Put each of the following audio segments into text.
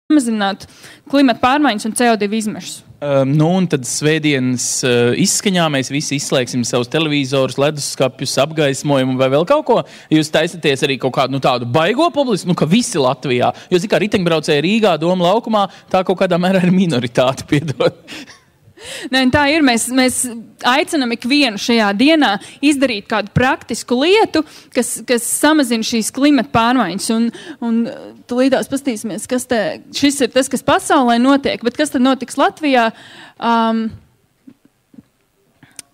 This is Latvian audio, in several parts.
samazināt klimata pārmaiņas un CO2 izmešus. Un tad svētdienas izskaņā mēs visi izslēgsim savus televizorus, leduskapjus, apgaismojumu vai vēl kaut ko. Jūs taisaties arī kaut kādu tādu baigo publisku, ka visi Latvijā. Jo, kā riteņbraucēji Rīgā, Doma laukumā, tā kaut kādā mērā ir minoritāte, piedod. Nē, tā ir. Mēs aicinām ikvienu šajā dienā izdarīt kādu praktisku lietu, kas samazina šīs klimata pārmaiņas. Un tūlītās pastīsimies, šis ir tas, kas pasaulē notiek, bet kas tad notiks Latvijā?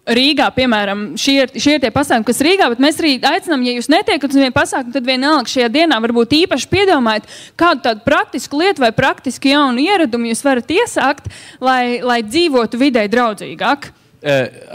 Rīgā, piemēram, šie ir tie pasākumi, kas Rīgā, bet mēs arī aicinām, ja jūs netiekat uz vienu pasākumu, tad vienalga šajā dienā varbūt īpaši piedomājat kādu tādu praktisku lietu vai praktisku jaunu ieradumu jūs varat iesākt, lai dzīvotu videi draudzīgāk.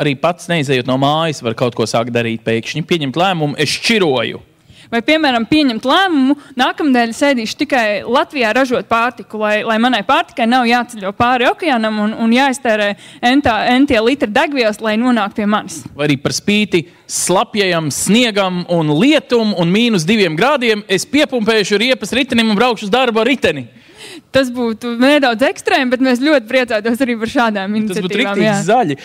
Arī pats neizejot no mājas var kaut ko sākt darīt pēkšņi, pieņemt lēmumu, es šķiroju. Vai, piemēram, pieņemt lēmumu, nākamnedēļ sēdīšu tikai Latvijā ražot pārtiku, lai manai pārtikai nav jāceļo pāri okeānam un jāiztērē entie litri degvielas, lai nonāktu pie manis. Vai arī par spīti slapjajam sniegam un lietum un -2 grādiem es piepumpēšu riepas ritenim un braukšu uz darbu ar riteni. Tas būtu nedaudz ekstrēmi, bet mēs ļoti priecātos arī par šādām iniciatīvām. Tas būtu riktīgi zaļi.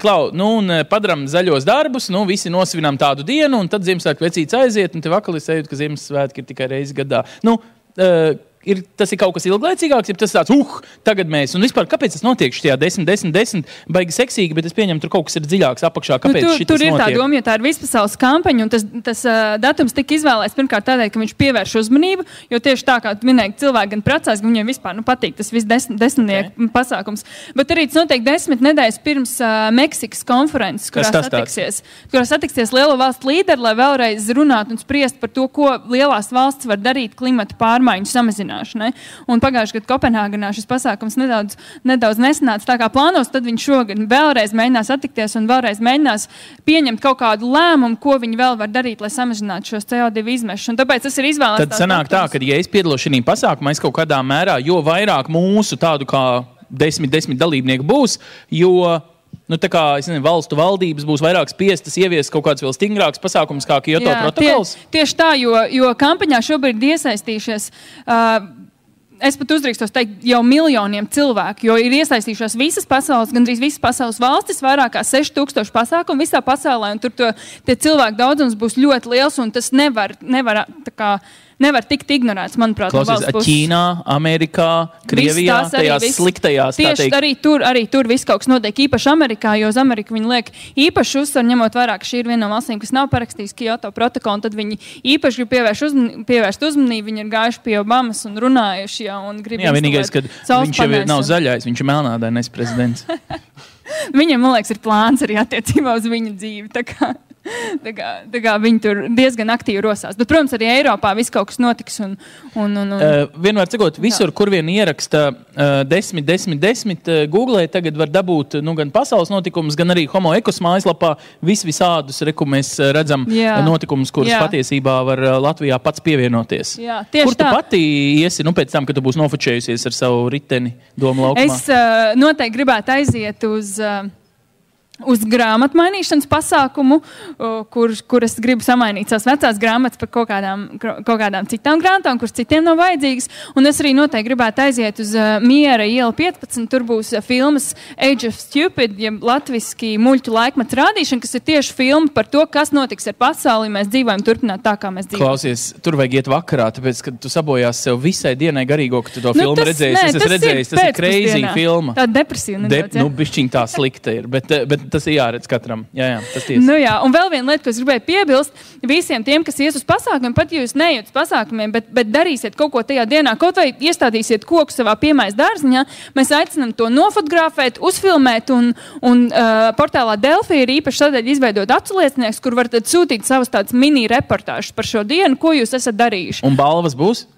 Klau, un padaram zaļos darbus, visi nosvinām tādu dienu, un tad Ziemassvētku vecīts aiziet, un tev akali sajūt, ka Ziemassvētki ir tikai reizi gadā. Tas ir kaut kas ilglaicīgāks, ja tas tāds, tagad mēs, un vispār, kāpēc tas notiek šajā 10, baigi seksīgi, bet es pieņemu, tur kaut kas ir dziļāks apakšā, kāpēc šitas notiek? Tur ir tā doma, jo tā ir vispasaules kampaņa, un tas datums tika izvēlēts pirmkārt tādēļ, ka viņš pievērš uzmanību, jo tieši tā, kā minēja, cilvēki gan precās, gan viņiem vispār patīk tas viss desmitnieku pasākums. Bet arī tas notiek 10 nedēļas pirms Meksikas konferences, kurā satiksies lielo valstu līderi, lai vēlreiz runātu un spriest par to, ko lielās valsts var darīt klimata pārmaiņu samazināšanai. Un pagājušajā gadā Kopenhāgenā šis pasākums nedaudz nesanāca tā kā plānos, tad viņš šogad vēlreiz mēģinās attikties un vēlreiz mēģinās pieņemt kaut kādu lēmumu, ko viņi vēl var darīt, lai samazinātu šos CO2 izmešus. Un tāpēc tas ir izvēlēts. Tad sanāk tā, ka ja es piedalos šajā pasākumā, es kaut kādā mērā, jo vairāk mūsu tādu kā 10 dalībnieku būs, jo valstu valdības būs vairāk spiestas ieviest kaut kāds vēl stingrāks pasākums kā Kyoto protokols? Tieši tā, jo kampaņā šobrīd iesaistījušies, es pat uzdrīkstos teikt, jau miljoniem cilvēku, jo ir iesaistījušās gandrīz visas pasaules valstis, vairāk kā 6000 pasākumu visā pasaulē, un tur tie cilvēku daudzums būs ļoti liels, un tas nevar tikt ignorēts, manuprāt, no valsts puses. Ķīnā, Amerikā, Krievijā, tajās sliktajās, tā teikt. Tieši arī tur viss kaut kas notiek īpaši Amerikā, jo uz Ameriku viņi liek īpaši uzsvaru, ņemot vērā, ka šī ir viena no valstīm, kas nav parakstījis Kyoto protokolu, un tad viņi īpaši grib pievērst uzmanību, viņi ir gājuši pie Obamas un runājuši, un grib vienīgais, kad viņš jau nav zaļais, viņš ir melnādainais prezidents. Viņam, man liekas, ir plāns arī attiecībā uz viņa dzīvi, tā kā viņi tur diezgan aktīvi rosās. Bet, protams, arī Eiropā viss kaut kas notiks. Vienmēr cikot, visur, kur vien ieraksta 10, Googlē tagad var dabūt gan pasaules notikumus, gan arī Homo Ecos mājaslapā visādus, mēs redzam notikumus, kurus patiesībā var Latvijā pats pievienoties. Jā, kur tu pati iesi, pēc tam, kad tu būsi nofočējusies ar savu riteni Doma laukumā? Es noteikti gribētu aiziet uz grāmatu mainīšanas pasākumu, kur es gribu samainīt savas vecās grāmatas par kaut kādām citām grāmatām, kuras citiem nav vajadzīgas. Un es arī noteikti gribētu aiziet uz Miera iela 15. Tur būs filmas Age of Stupid, ja latviski muļķu laikmets rādīšana, kas ir tieši filma par to, kas notiks ar pasauli, mēs dzīvojam turpināt tā, kā mēs dzīvojam. Klausies, tur vajag iet vakarā, tāpēc, ka tu sabojās sev visai dienai garīgo, ka tu to filmu redzējies. Es redzējis, tas ir crazy filma. Tā depresīva nedaudz, bišķiņ tā slikta ir, bet tas ir jāredz katram. Jā, tas tiesa. Un vēl viena lieta, ko es gribēju piebilst, visiem tiem, kas ies uz pasākumiem, pat ja jūs neiet uz pasākumiem, bet darīsiet kaut ko tajā dienā, kaut vai iestādīsiet koku savā piemājas dārziņā, mēs aicinām to nofotografēt, uzfilmēt, un portālā Delfi ir īpaši tādēļ izveidot aculiecinieks, kur varat sūtīt savus tādus mini reportāžus par šo dienu, ko jūs esat darījuši. Un balvas būs?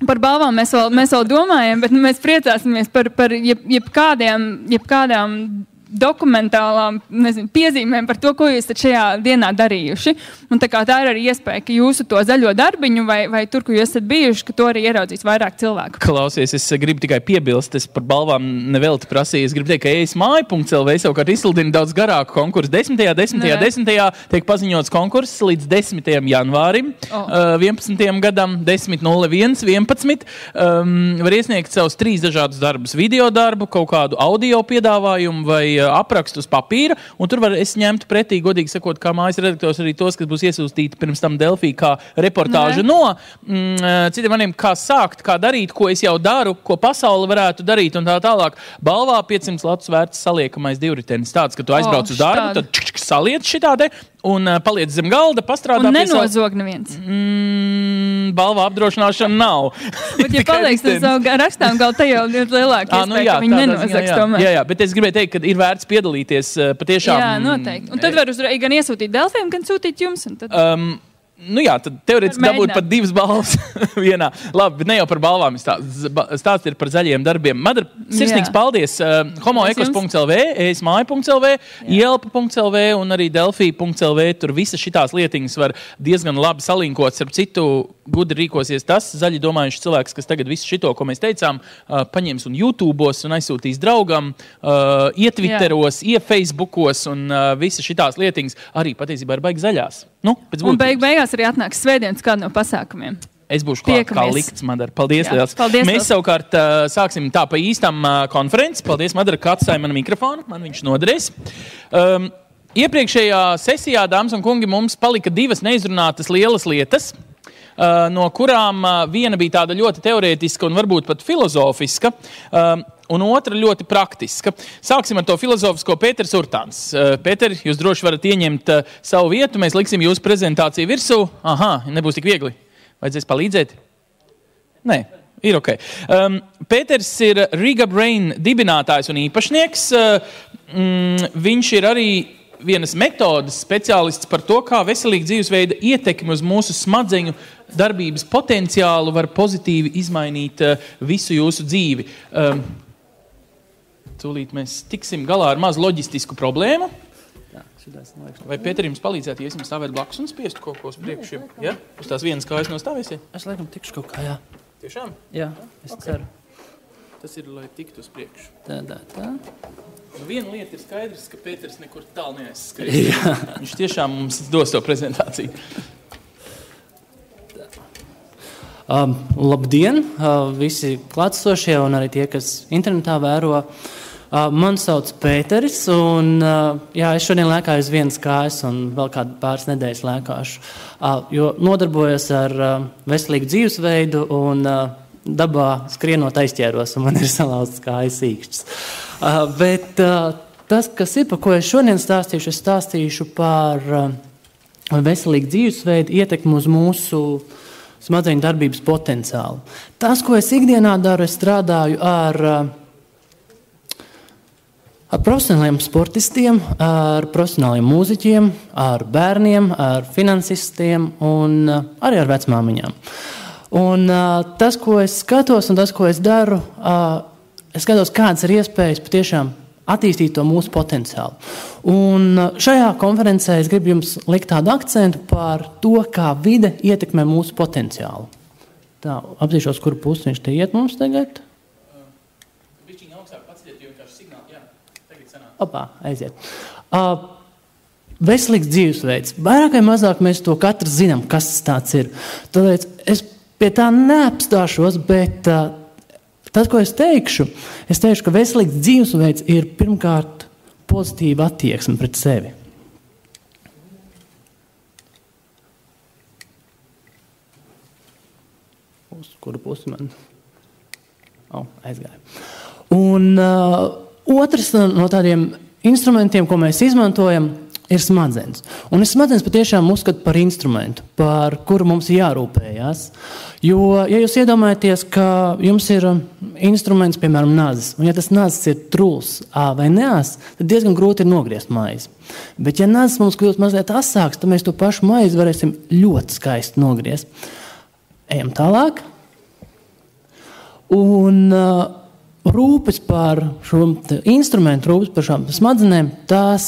Par balvām mēs vēl domājam, bet mēs priecāsimies par jebkādām dokumentālām piezīmēm par to, ko jūs šajā dienā darījuši. Un tā ir arī iespēja, ka jūsu to zaļo darbiņu vai tur, kur jūs esat bijuši, ka to arī ieraudzīs vairāk cilvēku. Klausies, es gribu tikai piebilst, es par balvām nevelti prasīju. Es gribu teikt, ka esmāju.lv savukārt izsludina daudz garāku konkursu. 10. tiek paziņots konkurss līdz 10. janvārim, 11. gadam, 10.01.11. Var iesniegt savus 3 dažādus darbus. Video darbu, kaut kādu audio piedāvājumu vai aprakstu uz papīra, un tur var es ņemt pretī, godīgi sakot, kā mājas redaktors arī tos, kas būs iesūstīti pirms tam Delfī kā reportāža no citiem maniem, kā sākt, kā darīt, ko es jau daru, ko pasaule varētu darīt un tā tālāk. Balvā 500 latus vērts saliekamais divritenis. Tāds, ka tu aizbrauc uz darbu, tad saliec šitāde un paliec zem galda, pastrādā un nenozog neviens. Balvā apdrošināšana nav. Bet, ja palieks uz rakstām, gal te jau ir lielāka iespēja, ka viņi nenozags tomēr. Jā, bet es gribēju teikt, ka ir vērts piedalīties patiešām. Jā, noteikti. Un tad var uzreiz gan iesūtīt Delfiem, gan sūtīt jums. Un tad... tad teorētiski dabūt pat 2 balvas vienā. Labi, bet ne jau par balvām stāsts ir par zaļiem darbiem. Madara, sirsnīgs paldies homoekos.lv, esmāja.lv, ielpa.lv un arī delfī.lv. Tur visas šitās lietiņas var diezgan labi salinkots. Ar citu gudri rīkosies tas zaļi domājuši cilvēks, kas tagad visu šito, ko mēs teicām, paņems un YouTube'os un aizsūtīs draugam, Twitteros, Facebookos un visas šitās lietiņas arī patiesībā ir baigi zaļās. Un beigās arī atnāks svētdienas kādu no pasākumiem. Es būšu klāt, kā likts, Madara. Paldies liels. Mēs savukārt sāksim tā pa īstam konferenci. Paldies, Madara, ka atstāja manu mikrofonu. Man viņš noderēs. Iepriekšējā sesijā, dāmas un kungi, mums palika 2 neizrunātas lielas lietas, no kurām viena bija tāda ļoti teorētiska un varbūt pat filozofiska, un otra ļoti praktiska. Sāksim ar to filozofisko. Pēters Urtāns. Pēter, jūs droši varat ieņemt savu vietu, mēs liksim jūsu prezentāciju virsū. Nebūs tik viegli. Vajadzēs palīdzēt? Nē. Ir ok. Pēters ir Riga Brain dibinātājs un īpašnieks. Viņš ir arī vienas metodas speciālists par to, kā veselīga dzīvesveida ietekme uz mūsu smadzeņu darbības potenciālu var pozitīvi izmainīt visu jūsu dzīvi. Tūlīt mēs tiksim galā ar mazu loģistisku problēmu. Vai Pēter jums palīdzētu, ja es jums stāvētu blakus un spiestu kaut ko uz priekšu? Ja? Uz tās vienas kājas nostāvēsiet? Es laikam tikšu kaut kā, jā. Tiešām? Jā, es ceru. Tas ir, lai tiktu uz priekšu. Tā. Viena lieta ir skaidrs, ka Pēters nekur tālu neaizskrēja. Viņš tiešām mums dos to prezentāciju. Labdien, visi klātsošie un arī tie, kas internetā vēro. Man sauc Pēteris, un es šodien lēkāju uz vienas kājas un vēl kādu pāris nedēļas lēkāšu, jo nodarbojos ar veselīgu dzīvesveidu un dabā skrienot aizķēros, un man ir salauzts kājas īkšķis. Bet tas, kas ir, par ko es šodien stāstīšu, es stāstīšu par veselīgu dzīvesveidu ietekmi uz mūsu smadzeņu darbības potenciālu. Tas, ko es ikdienā daru, es strādāju ar profesionāliem sportistiem, ar profesionāliem mūziķiem, ar bērniem, ar finansistiem un arī ar vecmāmiņām. Un tas, ko es skatos un tas, ko es daru, es skatos, kādas ir iespējas patiešām attīstīt to mūsu potenciālu. Un šajā konferencē es gribu jums likt tādu akcentu par to, kā vide ietekmē mūsu potenciālu. Tā, apzīšos, kuru pusi viņš te iet mums tagad. Opā, aiziet. Veselīgs dzīvesveids. Vairāk vai mazāk mēs to katrs zinām, kas tas tāds ir. Tāpēc es pie tā neapstāšos, bet tas, ko es teikšu, ka veselīgs dzīvesveids ir pirmkārt pozitīva attieksme pret sevi. Uz kuru pusi man? Aizgāja. Un otrs no tādiem instrumentiem, ko mēs izmantojam, ir smadzenes. Un es smadzenes patiešām uzskatu par instrumentu, par kuru mums jārūpējās. Jo, ja jūs iedomājaties, ka jums ir instruments, piemēram, nazis, un ja tas nazis ir truls vai neās, tad diezgan grūti ir nogriezt maizi. Bet ja nazis mums kļūst mazliet asāks, tad mēs to pašu maizi varēsim ļoti skaisti nogriezt. Ejam tālāk. Un rūpes par šo instrumentu, rūpes par šām smadzenēm, tas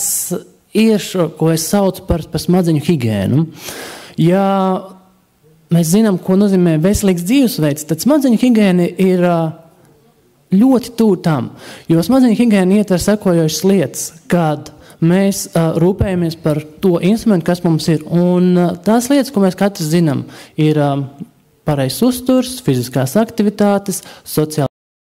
ir šo, ko es saucu par smadzeņu higiēnu. Ja mēs zinām, ko nozīmē veselīgs dzīvesveids, tad smadzeņu higiēna ir ļoti tuvu tam, jo smadzeņu higiēna ietver sekojošas lietas, kad mēs rūpējamies par to instrumentu, kas mums ir. Un tās lietas, ko mēs katrs zinām, ir pareizs uzturs, fiziskās aktivitātes, sociālās